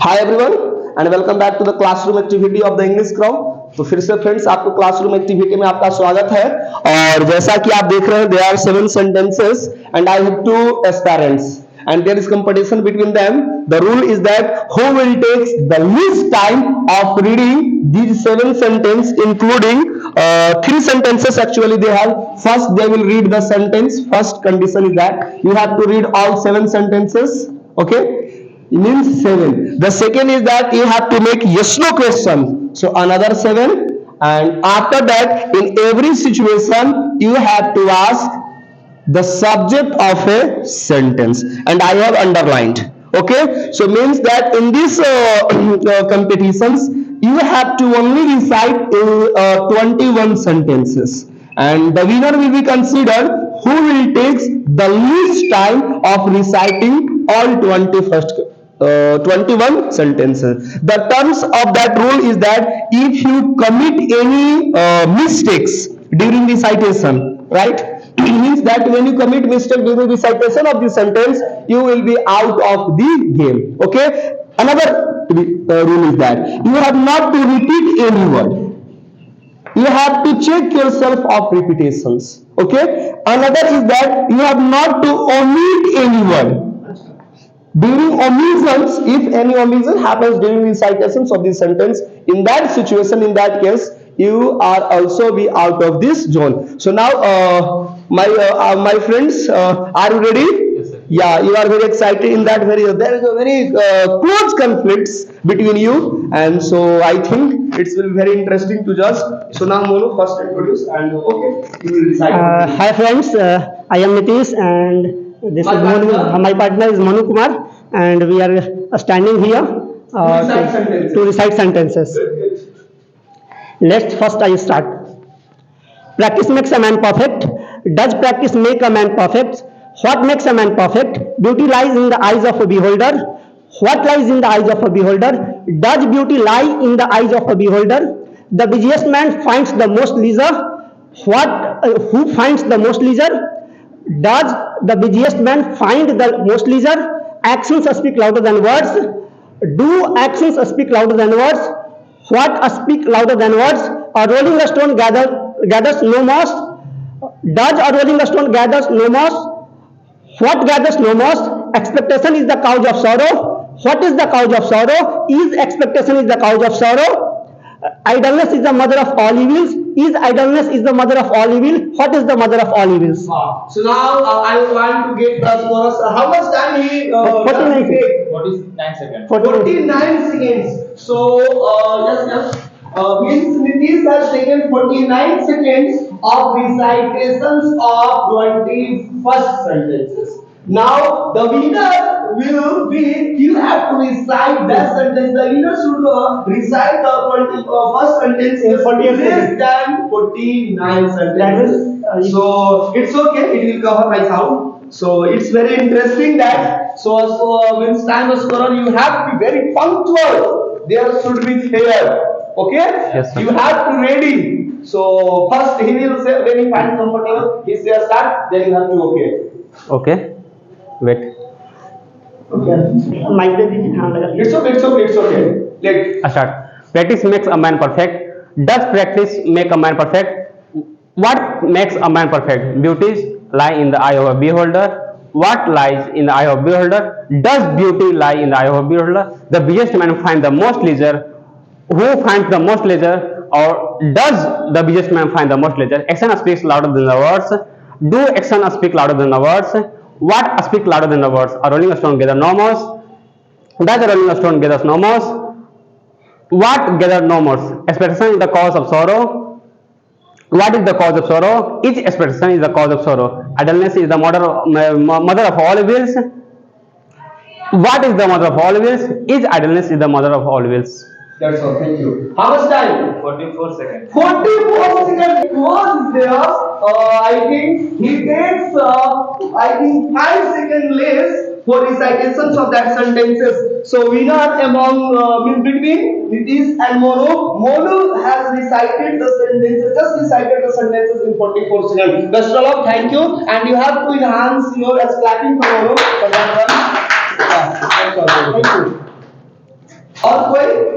Hi everyone and welcome back to the classroom activity of the English crowd. तो फिर से friends आपको classroom activity में आपका स्वागत है। और जैसा कि आप देख रहे हैं there are 7 sentences and I have 2 aspirants and there is competition between them. The rule is that who will take the least time of reading these 7 sentences including 3 sentences actually they have. First they will read the sentence. First condition is that you have to read all 7 sentences. Okay, it means 7. The second is that you have to make yes no question, so another 7. And after that in every situation you have to ask the subject of a sentence and I have underlined. Okay, so means that in this competitions you have to only recite 21 sentences and the winner will be considered who will take the least time of reciting all 21 sentences. The terms of that rule is that if you commit any mistakes during recitation, right, it means that when you commit mistake during recitation of the sentence you will be out of the game. Okay, another rule is that you have not to repeat any word. You have to check yourself of repetitions. Okay, another is that you have not to omit any word. During omissions, if any omission happens during recitations of this sentence, in that situation, in that case, you are also be out of this zone. So now, my friends, are you ready? Yes, sir. Yeah, you are very excited in that very. There is a very close conflicts between you, and so I think it's will be very interesting to judge. So now, Monu, first introduce and okay, you will recite. Hi friends, I am Nitish and this My is Monu. partner? My partner is Manu Kumar and we are standing here recite sentences. to recite sentences. Let's first I start. Practice makes a man perfect. Does practice make a man perfect? What makes a man perfect? Beauty lies in the eyes of a beholder. What lies in the eyes of a beholder? Does beauty lie in the eyes of a beholder? The busiest man finds the most leisure. Who finds the most leisure? Does the busiest man find the most leisure? Actions speak louder than words. Do actions speak louder than words? What speak louder than words? A rolling stone gathers no moss. Does a rolling stone gathers no moss? What gathers no moss? Expectation is the cause of sorrow. What is the cause of sorrow? Is expectation is the cause of sorrow? Idleness is the mother of all evils. Is idleness is the mother of all evil? What is the mother of all evils? So now I want to get the scores. How much time he 49 does he take? 49 seconds. 49 seconds. So just means Nitish has taken 49 seconds of recitations of 21st sentences. Now the winner will be, you have to recite that sentence. The winner should recite the 21st sentence in 48 less than 49 sentences. That is, So it's okay, it will cover my sound. So it's very interesting that so when time is scorer you have to be very punctual. There should be fair. Okay? Yes, sir. You have to ready. So first he will say when he finds comfortable, he says start, then you have to okay. Okay. Wait. Mic दे दीजिए, ध्यान लगा लीजिए। It's okay. Let Start. Practice makes a man perfect. Does practice make a man perfect? What makes a man perfect? Beauties lie in the eye of a beholder. What lies in the eye of a beholder? Does beauty lie in the eye of a beholder? The busiest man finds the most leisure. Who finds the most leisure? Or does the busiest man find the most leisure? Action speaks louder than the words. Do action speak louder than the words? What speak louder than the words? A rolling stone gathers no moss. Does a rolling stone gathers no moss? What gathers no moss? Expectation is the cause of sorrow. What is the cause of sorrow? Each expectation is the cause of sorrow. Idleness is the mother of all evils. What is the mother of all evils? Each idleness is the mother of all evils. that's all. Thank you. How much time? 44 seconds. 44 seconds was there. I think he takes I think 5 seconds less for recitations of that sentences. So winner among between Nitish and Monu. Monu has recited the sentences, just recited the sentences in 44 seconds. Best of luck, thank you, and you have to enhance your clapping for Monu for that one. Yeah, that's all. Thank you. और कोई